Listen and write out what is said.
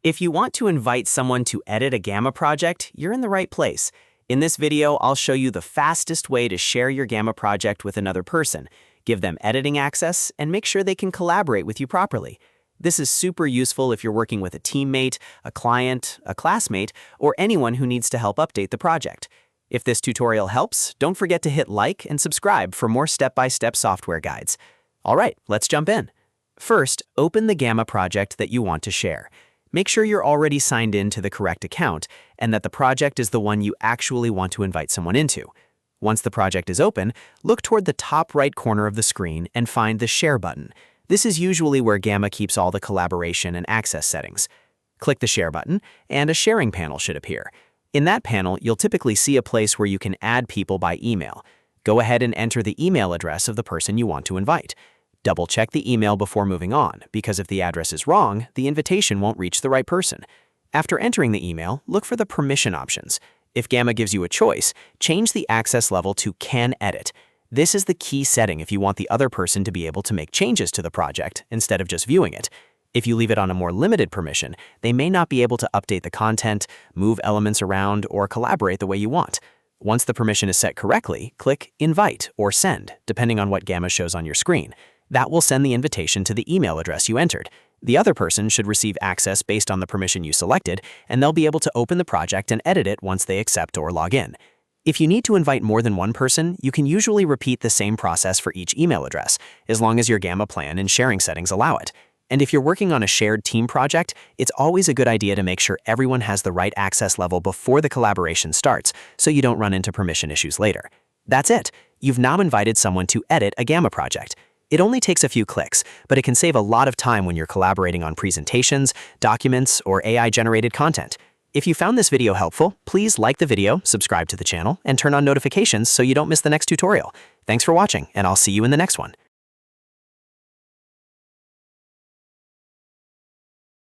If you want to invite someone to edit a Gamma project, you're in the right place. In this video, I'll show you the fastest way to share your Gamma project with another person, give them editing access, and make sure they can collaborate with you properly. This is super useful if you're working with a teammate, a client, a classmate, or anyone who needs to help update the project. If this tutorial helps, don't forget to hit like and subscribe for more step-by-step software guides. All right, let's jump in. First, open the Gamma project that you want to share. Make sure you're already signed in to the correct account and that the project is the one you actually want to invite someone into. Once the project is open, look toward the top right corner of the screen and find the Share button. This is usually where Gamma keeps all the collaboration and access settings. Click the Share button, and a sharing panel should appear. In that panel, you'll typically see a place where you can add people by email. Go ahead and enter the email address of the person you want to invite. Double-check the email before moving on, because if the address is wrong, the invitation won't reach the right person. After entering the email, look for the permission options. If Gamma gives you a choice, change the access level to Can Edit. This is the key setting if you want the other person to be able to make changes to the project instead of just viewing it. If you leave it on a more limited permission, they may not be able to update the content, move elements around, or collaborate the way you want. Once the permission is set correctly, click Invite or Send, depending on what Gamma shows on your screen. That will send the invitation to the email address you entered. The other person should receive access based on the permission you selected, and they'll be able to open the project and edit it once they accept or log in. If you need to invite more than one person, you can usually repeat the same process for each email address, as long as your Gamma plan and sharing settings allow it. And if you're working on a shared team project, it's always a good idea to make sure everyone has the right access level before the collaboration starts, so you don't run into permission issues later. That's it. You've now invited someone to edit a Gamma project. It only takes a few clicks, but it can save a lot of time when you're collaborating on presentations, documents, or AI-generated content. If you found this video helpful, please like the video, subscribe to the channel, and turn on notifications so you don't miss the next tutorial. Thanks for watching, and I'll see you in the next one.